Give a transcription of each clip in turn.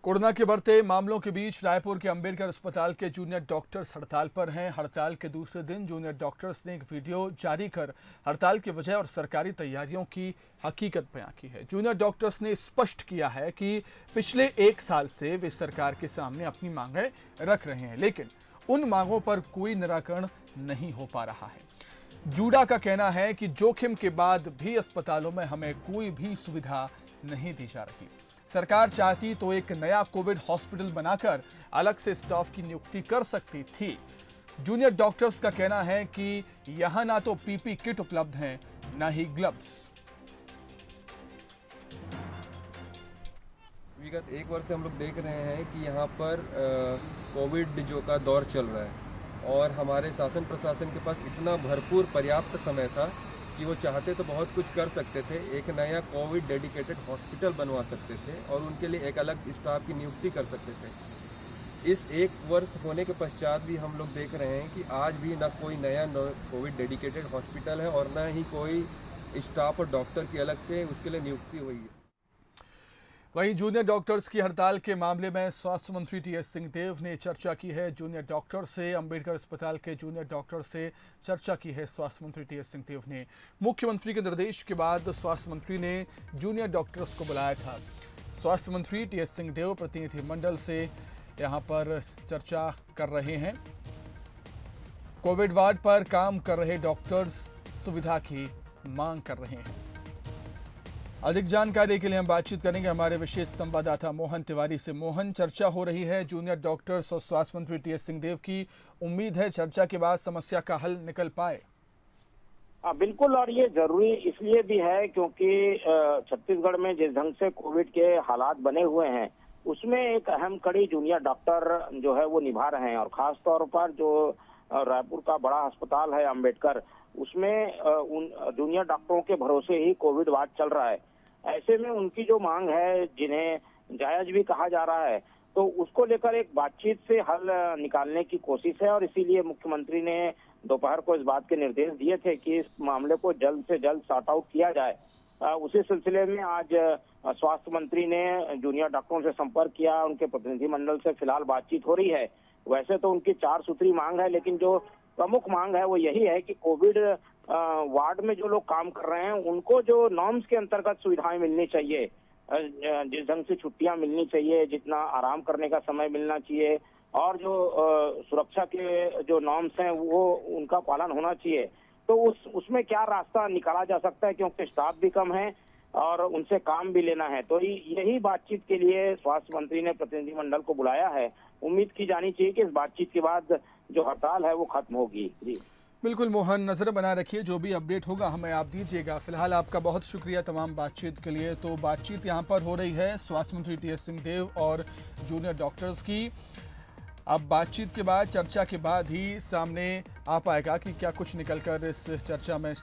Corona के बढ़ते मामलों के बीच रायपुर के अंबेडकर अस्पताल के जूनियर डॉक्टर्स हड़ताल पर हैं। हड़ताल के दूसरे दिन जूनियर डॉक्टर्स ने एक वीडियो जारी कर हड़ताल की वजह और सरकारी तैयारियों की हकीकत बयां की है। जूनियर डॉक्टर्स ने स्पष्ट किया है कि पिछले 1 साल से वे सरकार के सामने अपनी मांगें रख रहे हैं, लेकिन उन मांगों पर कोई निराकरण नहीं हो पा रहा है। जूडा का कहना है कि जोखिम के बाद भी अस्पतालों में हमें कोई भी सुविधा नहीं दी जा रही। सरकार चाहती तो एक नया कोविड हॉस्पिटल बनाकर अलग से स्टाफ की नियुक्ति कर सकती थी। जूनियर डॉक्टर्स का कहना है कि यहां ना तो पीपी किट उपलब्ध हैं, ना ही ग्लव्स। विगत 1 वर्ष से हम लोग देख रहे हैं कि यहाँ पर कोविड जो का दौर चल रहा है और हमारे शासन प्रशासन के पास इतना भरपूर पर्याप्त समय था कि वो चाहते तो बहुत कुछ कर सकते थे। एक नया कोविड डेडिकेटेड हॉस्पिटल बनवा सकते थे और उनके लिए एक अलग स्टाफ की नियुक्ति कर सकते थे। इस 1 वर्ष होने के पश्चात भी हम लोग देख रहे हैं कि आज भी न कोई नया कोविड डेडिकेटेड हॉस्पिटल है और न ही कोई स्टाफ और डॉक्टर की अलग से उसके लिए नियुक्ति हुई है। वहीं जूनियर डॉक्टर्स की हड़ताल के मामले में स्वास्थ्य मंत्री टीएस सिंहदेव ने चर्चा की है। जूनियर डॉक्टर से अंबेडकर अस्पताल के जूनियर डॉक्टर से चर्चा की है स्वास्थ्य मंत्री टीएस सिंहदेव ने। मुख्यमंत्री के निर्देश के बाद स्वास्थ्य मंत्री ने जूनियर डॉक्टर्स को बुलाया था। स्वास्थ्य मंत्री टीएस सिंहदेव प्रतिनिधिमंडल से यहां पर चर्चा कर रहे हैं। कोविड वार्ड पर काम कर रहे डॉक्टर्स सुविधा की मांग कर रहे हैं। अधिक जानकारी के लिए हम बातचीत करेंगे हमारे विशेष संवाददाता मोहन तिवारी से। मोहन, चर्चा हो रही है जूनियर डॉक्टर्स और स्वास्थ्य मंत्री टीएस सिंहदेव की। उम्मीद है चर्चा के बाद समस्या का हल निकल पाए। बिल्कुल, और ये जरूरी इसलिए भी है क्योंकि छत्तीसगढ़ में जिस ढंग से कोविड के हालात बने हुए हैं उसमें एक अहम कड़ी जूनियर डॉक्टर जो है वो निभा रहे हैं। और खास तौर पर जो रायपुर का बड़ा अस्पताल है अंबेडकर, उसमें उन जूनियर डॉक्टरों के भरोसे ही कोविड वार्ड चल रहा है। ऐसे में उनकी जो मांग है, जिन्हें जायज भी कहा जा रहा है, तो उसको लेकर एक बातचीत से हल निकालने की कोशिश है। और इसीलिए मुख्यमंत्री ने दोपहर को इस बात के निर्देश दिए थे कि इस मामले को जल्द से जल्द सॉर्ट आउट किया जाए। उसी सिलसिले में आज स्वास्थ्य मंत्री ने जूनियर डॉक्टरों से संपर्क किया। उनके प्रतिनिधिमंडल से फिलहाल बातचीत हो रही है। वैसे तो उनकी 4 सूत्री मांग है, लेकिन जो प्रमुख मांग है वो यही है कि कोविड वार्ड में जो लोग काम कर रहे हैं उनको जो नॉर्म्स के अंतर्गत सुविधाएं मिलनी चाहिए, जिस ढंग से छुट्टियां मिलनी चाहिए, जितना आराम करने का समय मिलना चाहिए और जो सुरक्षा के जो नॉर्म्स हैं वो उनका पालन होना चाहिए। तो उसमें क्या रास्ता निकाला जा सकता है, क्योंकि स्टाफ भी कम है और उनसे काम भी लेना है। तो यही बातचीत के लिए स्वास्थ्य मंत्री ने प्रतिनिधिमंडल को बुलाया है। उम्मीद की जानी चाहिए कि इस बातचीत के बाद जो हड़ताल है वो खत्म होगी। जी बिल्कुल मोहन, नजर बना रखिए, जो भी अपडेट होगा हमें आप दीजिएगा। फिलहाल आपका बहुत शुक्रिया तमाम बातचीत के लिए। तो बातचीत यहाँ पर हो रही है स्वास्थ्य मंत्री टीएस सिंहदेव और जूनियर डॉक्टर्स की। अब बातचीत के बाद, चर्चा के बाद ही सामने आ पाएगा कि क्या कुछ निकलकर इस चर्चा में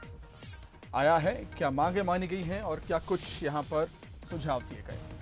आया है, क्या मांगे मानी गई हैं और क्या कुछ यहाँ पर सुझाव दिए गए।